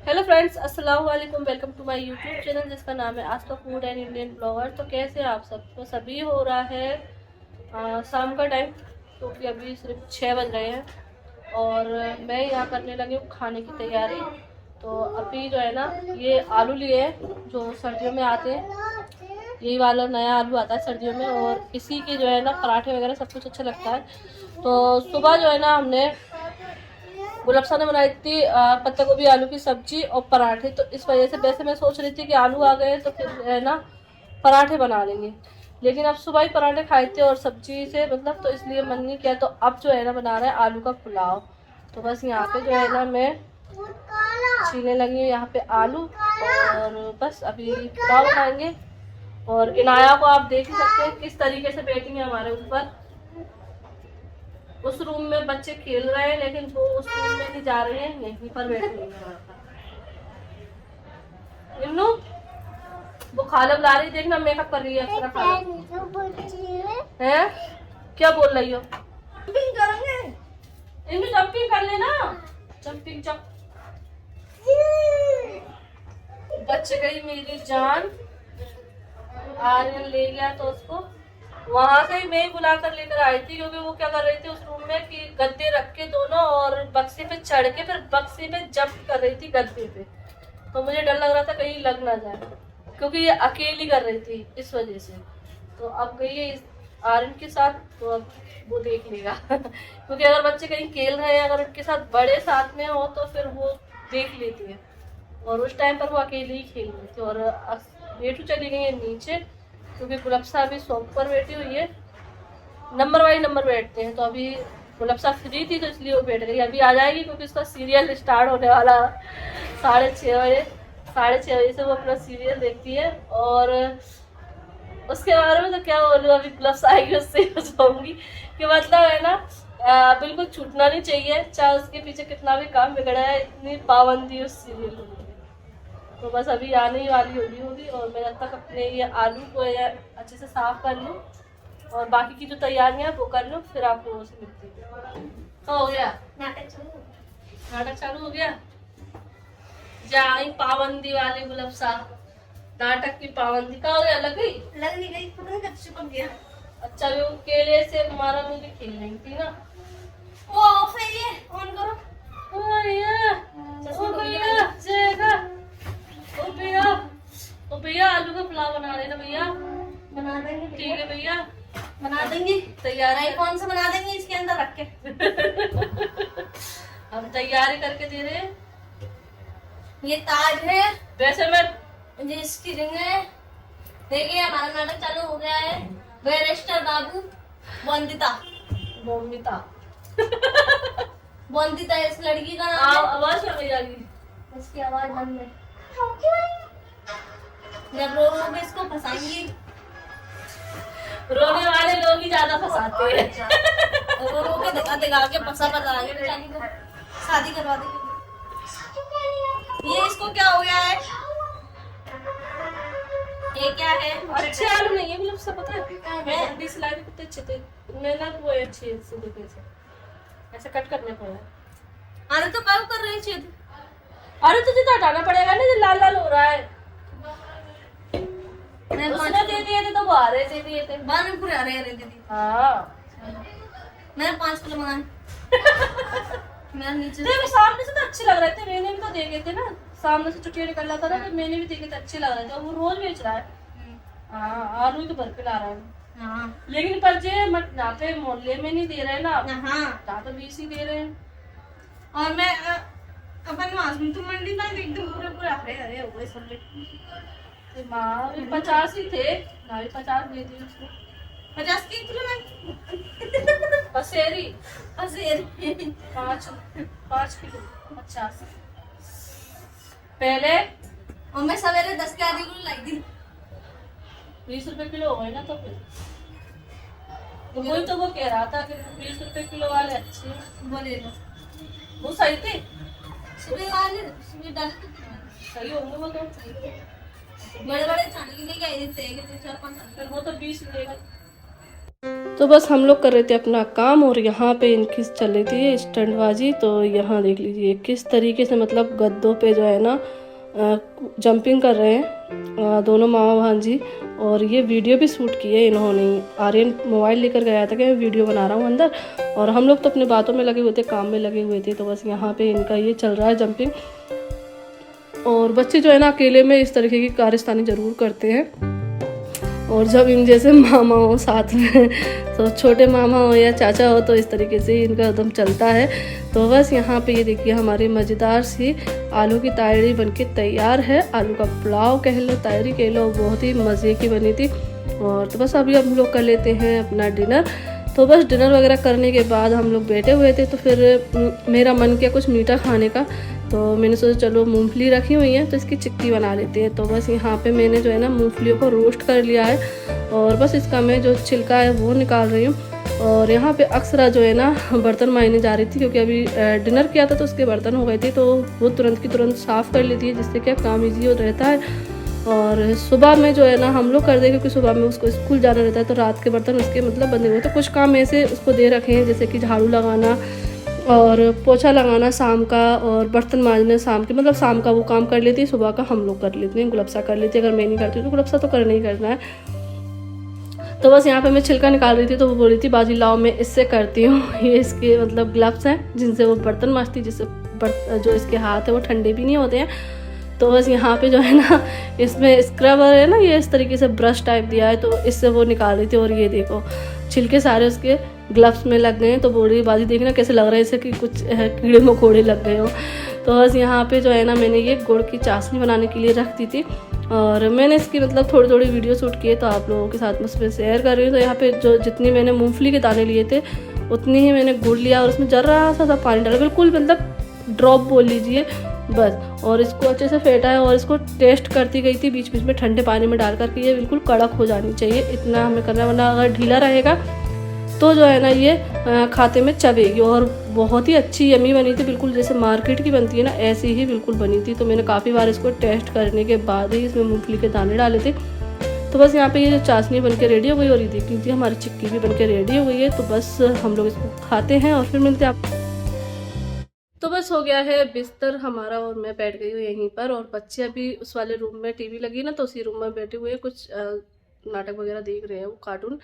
Hello friends, अस्सलाम वालेकुम। Welcome to my YouTube channel जिसका नाम है आज का फूड एंड इंडियन ब्लॉगर। तो कैसे हैं आप सब? तो सभी हो रहा है शाम का टाइम, क्योंकि अभी सिर्फ 6 बज रहे हैं और मैं यहाँ करने लगी हूँ खाने की तैयारी। तो अभी जो है ना, ये आलू लिए हैं जो सर्दियों में आते हैं। यही वाला नया आलू आता है सर्दियों में और इसी के जो है ना पराठे वगैरह सब कुछ अच्छा लगता है। तो सुबह जो है ना हमने गुलाबसा ने बनाई थी पत्ता गोभी आलू की सब्जी और पराठे। तो इस वजह से वैसे मैं सोच रही थी कि आलू आ गए तो फिर है ना पराठे बना लेंगे, लेकिन अब सुबह ही पराठे खाए थे और सब्जी से मतलब, तो इसलिए मन नहीं किया। तो अब जो है ना बना रहे हैं आलू का पुलाव। तो बस यहाँ पे जो है ना मैं छीलने लगी हूँ यहाँ पे आलू और बस अभी पुलाव बनाएंगे। और इनाया को आप देख ही सकते हैं किस तरीके से बैठी है हमारे ऊपर। उस रूम में बच्चे खेल रहे हैं लेकिन वो उस रूम में नहीं जा रहे हैं, यहीं पर बैठे हुए हैं। इन्नू वो खालब ला रही, देखना मेकअप कर रही है अक्षरा खालब है। क्या बोल रही हो? जंपिंग करेंगे, इन्नू जंपिंग कर लेना। Jumping jump. बच गई मेरी जान। आर्यन ले गया तो उसको वहां से ही मैं ही बुला कर लेकर आई थी, क्योंकि वो क्या कर रही थी उस रूम में कि गद्दे रख के दोनों और बक्से पे चढ़ के फिर बक्से पे जंप कर रही थी गद्दे पे। तो मुझे डर लग रहा था कहीं लग ना जाए, क्योंकि ये अकेली कर रही थी इस वजह से। तो अब गई है आर्यन के साथ, तो अब वो देख लेगा क्योंकि अगर बच्चे कहीं खेल रहे हैं, अगर उनके साथ बड़े साथ में हो तो फिर वो देख लेती है। और उस टाइम पर वो अकेले ही खेल रही थी। और बेटू चली गई है नीचे, क्योंकि गुलाबसा अभी सोफे पर बैठी हुई है। नंबर बाई नंबर बैठते हैं, तो अभी गुलाबसा फ्री थी तो इसलिए वो बैठ गई। अभी आ जाएगी क्योंकि उसका सीरियल स्टार्ट होने वाला 6:30 बजे। 6:30 बजे से वो अपना सीरियल देखती है। और उसके बारे में तो क्या बोलूँ, अभी गुलाबसा आएगी उससे जाऊंगी कि मतलब है ना बिल्कुल छूटना नहीं चाहिए, चाहे उसके पीछे कितना भी काम बिगड़ा है, इतनी पाबंदी उस सीरियल में। तो बस अभी आने ही वाली होगी और मैं जब तक अपने ये आलू को अच्छे से साफ कर लूँ और बाकी की जो तैयारियां वो कर लूँ, फिर आपको वो से मिलती है। तो हो गया नाटक चालू हो गया। जाई पाबंदी वाले गुलाबसा, नाटक की पाबंदी का हो गया। लग नहीं गई, पता नहीं कब चिपक गया। अच्छा वो केले से मारा मुझे खेल रही थी ना। वो ऑफ है, ये ऑन करो। ओ भैया, ओ भैया, ओ भैया आलू का पुलाव बना देना भैया। बना देंगे, ठीक है भैया बना देंगे। तैयारी कौन सा बना देंगे इसके अंदर रख के हम तैयारी करके दे रहे हैं। ये ताज है, वैसे मैं जिसकी रिंग है। देखिए हमारा नाटक चालू हो गया है। बैरिस्टर बाबू वंदिता वंदिता इस लड़की का नाम। आवाज क्या जाएगी इसकी? आवाज बंद है। जब रो इसको फंसाएंगी, रोने वाले लोग ही ज्यादा फंसाते हैं रो के दिखा के फंसा शादी करवा देंगे। ये इसको क्या हो गया है? ये क्या है? अच्छे आलू नहीं है, मतलब सब पता है। बीस लाख कितने अच्छे थे, मेहनत वो अच्छी है, ऐसे कट करने पड़े। अरे तो क्या कर रही थी? अरे तुझे तो हटाना पड़ेगा ना, जो लाल लाल हो रहा है। उसने दे दिए थे तो वो आ रहे दे दिए थे, बाद में पूरे आ रहे दे दी। हाँ मैंने 5 किलो मंगाए मेरा नीचे देखो, सामने से तो अच्छे लग रहे थे। मैंने भी तो देखे थे ना, सामने से चुटिया निकल रहा था ना, तो मैंने भी देखे थे अच्छे लग रहे थे। वो रोज बेच रहा है। हाँ आलू तो भर के ला रहा है। हाँ लेकिन पर जे यहाँ पे मोहल्ले में नहीं दे रहे ना। हाँ यहाँ तो 20 ही दे रहे हैं। और मैं अपन तो मंडी में एकदम पूरे पूरे हरे हरे हो गए सब। माँ 50 ही थे ना, 50 दे दिए उसको। 50 की किलो में पसेरी 5 किलो 50 पहले। और मैं सवेरे 10 के आधी किलो लाई थी। 20 रुपए किलो हो गए ना, तो फिर तो वही तो वो कह रहा था कि 20 रुपए किलो वाले अच्छे वो ले लो। वो सही थे सुबह वाले, सुबह डाल सही होंगे वो तो। बड़े बड़े चांदी लेके आए थे, 4-5 वो तो 20 लेगा। तो बस हम लोग कर रहे थे अपना काम और यहाँ पे इनकी चल रही थी स्टंटबाजी। तो यहाँ देख लीजिए किस तरीके से मतलब गद्दों पे जो है ना जंपिंग कर रहे हैं दोनों मामा भांजी। और ये वीडियो भी शूट की है इन्होंने। आर्यन मोबाइल लेकर गया था कि मैं वीडियो बना रहा हूँ अंदर, और हम लोग तो अपने बातों में लगे हुए थे, काम में लगे हुए थे। तो बस यहाँ पे इनका ये चल रहा है जंपिंग। और बच्चे जो है ना अकेले में इस तरीके की कारस्तानी ज़रूर करते हैं। और जब इन जैसे मामा हो साथ में, तो छोटे मामा हो या चाचा हो, तो इस तरीके से इनका एकदम चलता है। तो बस यहाँ पे ये देखिए हमारी मज़ेदार सी आलू की तायरी बनके तैयार है। आलू का पुलाव कह लो, तायरी कह लो, बहुत ही मज़े की बनी थी। और तो बस अभी हम लोग कर लेते हैं अपना डिनर। तो बस डिनर वगैरह करने के बाद हम लोग बैठे हुए थे, तो फिर मेरा मन किया कुछ मीठा खाने का। तो मैंने सोचा चलो मूंगफली रखी हुई है तो इसकी चिक्की बना लेते हैं। तो बस यहाँ पे मैंने जो है ना मूंगफलियों को रोस्ट कर लिया है और बस इसका मैं जो छिलका है वो निकाल रही हूँ। और यहाँ पे अक्सरा जो है ना बर्तन मायने जा रही थी, क्योंकि अभी डिनर किया था तो उसके बर्तन हो गए थे, तो वो तुरंत की तुरंत साफ़ कर लेती है, जिससे क्या काम ईजी हो रहता है। और सुबह में जो है ना हम लोग कर दें, क्योंकि सुबह में उसको स्कूल जाना रहता है, तो रात के बर्तन उसके मतलब बंधे हुए। तो कुछ काम ऐसे उसको दे रखे हैं, जैसे कि झाड़ू लगाना और पोछा लगाना शाम का, और बर्तन मांजना शाम के, मतलब शाम का वो काम कर लेती है, सुबह का हम लोग कर लेते हैं। गुलबसा कर लेती है, अगर मैं नहीं करती तो गुलबसा तो करना ही करना है। तो बस यहाँ पे मैं छिलका निकाल रही थी, तो वो बोल रही थी बाजी लाओ मैं इससे करती हूँ। ये इसके मतलब ग्लव्स हैं जिनसे वो बर्तन मांजती, जिससे जो इसके हाथ है वो ठंडे भी नहीं होते हैं। तो बस यहाँ पे जो है ना इसमें स्क्रबर है ना, ये इस तरीके से ब्रश टाइप दिया है, तो इससे वो निकाल रही थी। और ये देखो छिलके सारे उसके ग्लव्स में लग गए हैं। तो बोल रही बाजी देखना कैसे लग रहा है, जैसे कि कुछ कीड़े मकोड़े लग गए हो। तो बस यहाँ पे जो है ना मैंने ये गुड़ की चाशनी बनाने के लिए रख दी थी, और मैंने इसकी मतलब थोड़ी थोड़ी वीडियो शूट किए, तो आप लोगों के साथ मैं शेयर कर रही हूँ। तो यहाँ पे जो जितनी मैंने मूंगफली के दाने लिए थे उतनी ही मैंने गुड़ लिया, और उसमें जरा सा पानी डाला, बिल्कुल मतलब ड्रॉप बोल लीजिए बस। और इसको अच्छे से फेंटा है, और इसको टेस्ट करती गई थी बीच बीच में ठंडे पानी में डाल करके। ये बिल्कुल कड़क हो जानी चाहिए, इतना हमें करना, वरना अगर ढीला रहेगा तो जो है ना ये खाते में चबेगी। और बहुत ही अच्छी यमी बनी थी, बिल्कुल जैसे मार्केट की बनती है ना ऐसी ही बिल्कुल बनी थी। तो मैंने काफ़ी बार इसको टेस्ट करने के बाद ही इसमें मूंगफली के दाने डाले थे। तो बस यहाँ पे ये जो चाशनी बनके रेडी हो गई, और ये देख लीजिए हमारी चिक्की भी बनके रेडी हो गई है। तो बस हम लोग इसको खाते हैं और फिर मिलते हैं आप। तो बस हो गया है बिस्तर हमारा, और मैं बैठ गई हूँ यहीं पर, और बच्चे अभी उस वाले रूम में टीवी लगी ना, तो उसी रूम में बैठे हुए कुछ नाटक वगैरह देख रहे हैं, वो कार्टून।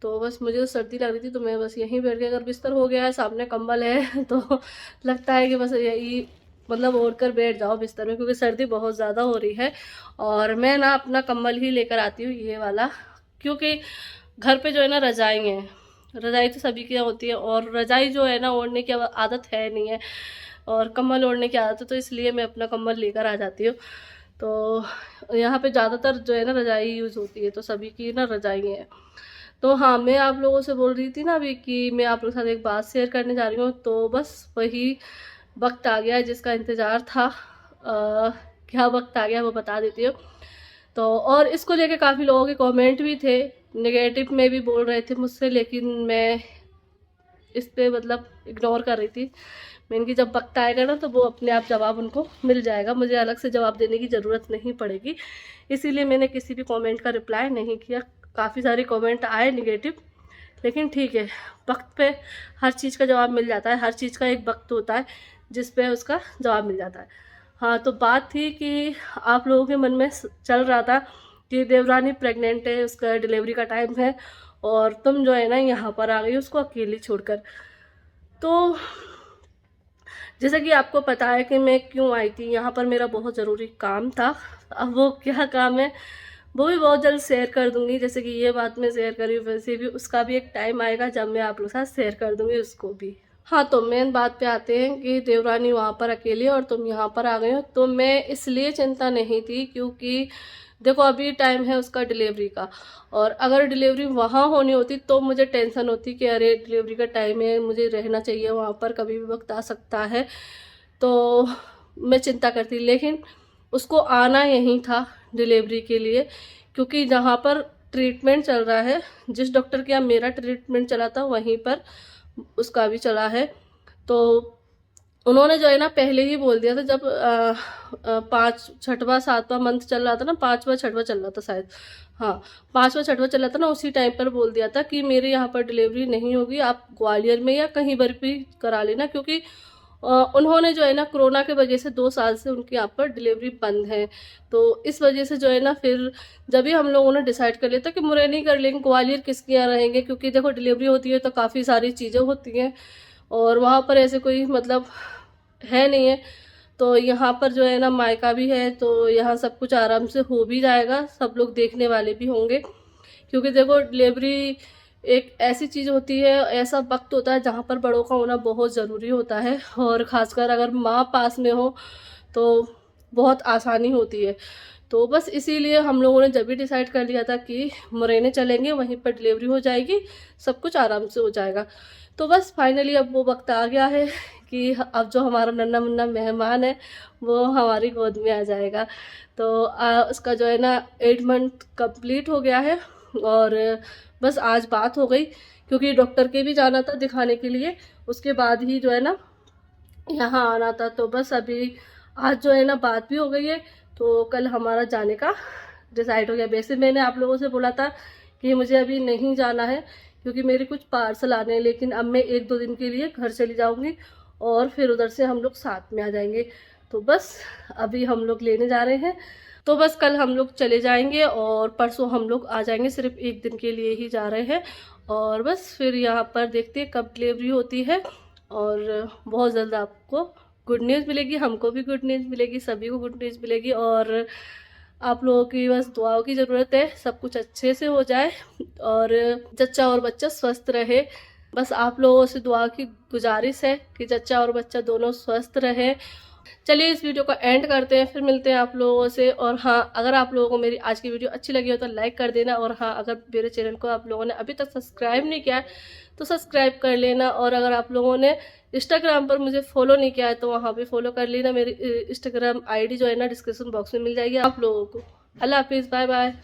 तो बस मुझे तो सर्दी लग रही थी, तो मैं बस यहीं बैठ गई। अगर बिस्तर हो गया है, सामने कंबल है, तो लगता है कि बस यही मतलब ओढ़ कर बैठ जाओ बिस्तर में, क्योंकि सर्दी बहुत ज़्यादा हो रही है। और मैं ना अपना कंबल ही लेकर आती हूँ, ये वाला, क्योंकि घर पे जो है ना रजाई है, रजाई तो सभी की होती है, और रजाई जो है ना ओढ़ने की आदत है नहीं है, और कंबल ओढ़ने की आदत है, तो इसलिए मैं अपना कंबल लेकर आ जाती हूँ। तो यहाँ पे ज़्यादातर जो है ना रजाई यूज़ होती है, तो सभी की ना रजाई है। तो हाँ, मैं आप लोगों से बोल रही थी ना अभी कि मैं आप लोगों के साथ एक बात शेयर करने जा रही हूँ। तो बस वही वक्त आ गया जिसका इंतज़ार था। क्या वक्त आ गया वो बता देती हूँ। तो और इसको लेके काफ़ी लोगों के कमेंट भी थे, नेगेटिव में भी बोल रहे थे मुझसे, लेकिन मैं इस पे मतलब इग्नोर कर रही थी। मैं इनकी जब वक्त आएगा ना तो वो अपने आप जवाब उनको मिल जाएगा, मुझे अलग से जवाब देने की ज़रूरत नहीं पड़ेगी। इसीलिए मैंने किसी भी कमेंट का रिप्लाई नहीं किया। काफ़ी सारे कमेंट आए नेगेटिव, लेकिन ठीक है, वक्त पे हर चीज़ का जवाब मिल जाता है। हर चीज़ का एक वक्त होता है जिस पे उसका जवाब मिल जाता है। हाँ, तो बात थी कि आप लोगों के मन में चल रहा था कि देवरानी प्रेग्नेंट है, उसका डिलीवरी का टाइम है, और तुम जो है ना यहाँ पर आ गई उसको अकेली छोड़कर। तो जैसा कि आपको पता है कि मैं क्यों आई थी यहाँ पर, मेरा बहुत ज़रूरी काम था। अब वो क्या काम है वो भी बहुत जल्द शेयर कर दूंगी। जैसे कि ये बात मैं शेयर कर रही हूँ, वैसे भी उसका भी एक टाइम आएगा जब मैं आप लोगों के साथ शेयर कर दूंगी उसको भी। हाँ, तो मेन बात पे आते हैं कि देवरानी वहाँ पर अकेली और तुम यहाँ पर आ गए हो। तो मैं इसलिए चिंता नहीं थी, क्योंकि देखो अभी टाइम है उसका डिलीवरी का, और अगर डिलीवरी वहाँ होनी होती तो मुझे टेंशन होती कि अरे डिलीवरी का टाइम है, मुझे रहना चाहिए वहाँ पर, कभी भी वक्त आ सकता है, तो मैं चिंता करती। लेकिन उसको आना यहीं था डिलीवरी के लिए, क्योंकि जहाँ पर ट्रीटमेंट चल रहा है, जिस डॉक्टर के यहाँ मेरा ट्रीटमेंट चला था वहीं पर उसका भी चला है। तो उन्होंने जो है ना पहले ही बोल दिया था, जब 5 छठवां 7वां मंथ चल रहा था ना, 5वां 6वां चल रहा था शायद, हाँ 5वां 6वां चल रहा था ना, उसी टाइम पर बोल दिया था कि मेरे यहाँ पर डिलीवरी नहीं होगी, आप ग्वालियर में या कहीं पर भी करा लेना, क्योंकि उन्होंने जो है ना कोरोना के वजह से 2 साल से उनके यहाँ पर डिलीवरी बंद है। तो इस वजह से जो है ना फिर जब भी हम लोगों ने डिसाइड कर लिया था कि मुरैनी कर लेंगे, ग्वालियर किसके यहाँ रहेंगे, क्योंकि देखो डिलीवरी होती है तो काफ़ी सारी चीज़ें होती हैं और वहाँ पर ऐसे कोई मतलब है नहीं है। तो यहाँ पर जो है ना मायका भी है, तो यहाँ सब कुछ आराम से हो भी जाएगा, सब लोग देखने वाले भी होंगे, क्योंकि देखो डिलीवरी एक ऐसी चीज़ होती है, ऐसा वक्त होता है जहाँ पर बड़ों का होना बहुत ज़रूरी होता है, और ख़ासकर अगर माँ पास में हो तो बहुत आसानी होती है। तो बस इसीलिए हम लोगों ने जब भी डिसाइड कर लिया था कि मुरैना चलेंगे, वहीं पर डिलीवरी हो जाएगी, सब कुछ आराम से हो जाएगा। तो बस फाइनली अब वो वक्त आ गया है कि अब जो हमारा नन्हा मुन्ना मेहमान है वो हमारी गोद में आ जाएगा। तो उसका जो है ना 8 मंथ कंप्लीट हो गया है, और बस आज बात हो गई, क्योंकि डॉक्टर के भी जाना था दिखाने के लिए, उसके बाद ही जो है ना यहाँ आना था। तो बस अभी आज जो है ना बात भी हो गई है, तो कल हमारा जाने का डिसाइड हो गया। वैसे मैंने आप लोगों से बोला था कि मुझे अभी नहीं जाना है, क्योंकि मेरे कुछ पार्सल आने हैं, लेकिन अब मैं 1-2 दिन के लिए घर चली जाऊँगी और फिर उधर से हम लोग साथ में आ जाएंगे। तो बस अभी हम लोग लेने जा रहे हैं, तो बस कल हम लोग चले जाएंगे और परसों हम लोग आ जाएंगे, सिर्फ 1 दिन के लिए ही जा रहे हैं। और बस फिर यहाँ पर देखते हैं कब डिलीवरी होती है, और बहुत जल्द आपको गुड न्यूज़ मिलेगी, हमको भी गुड न्यूज़ मिलेगी, सभी को गुड न्यूज़ मिलेगी। और आप लोगों की बस दुआओं की ज़रूरत है, सब कुछ अच्छे से हो जाए और जच्चा और बच्चा स्वस्थ रहे। बस आप लोगों से दुआ की गुजारिश है कि जच्चा और बच्चा दोनों स्वस्थ रहे। चलिए इस वीडियो को एंड करते हैं, फिर मिलते हैं आप लोगों से। और हाँ, अगर आप लोगों को मेरी आज की वीडियो अच्छी लगी हो तो लाइक कर देना, और हाँ अगर मेरे चैनल को आप लोगों ने अभी तक सब्सक्राइब नहीं किया तो सब्सक्राइब कर लेना। और अगर आप लोगों ने इंस्टाग्राम पर मुझे फॉलो नहीं किया है तो वहाँ पे फॉलो कर लेना, मेरी इंस्टाग्राम आईडी जो है ना डिस्क्रिप्शन बॉक्स में मिल जाएगी आप लोगों को। अल्लाह हाफिज़, बाय बाय।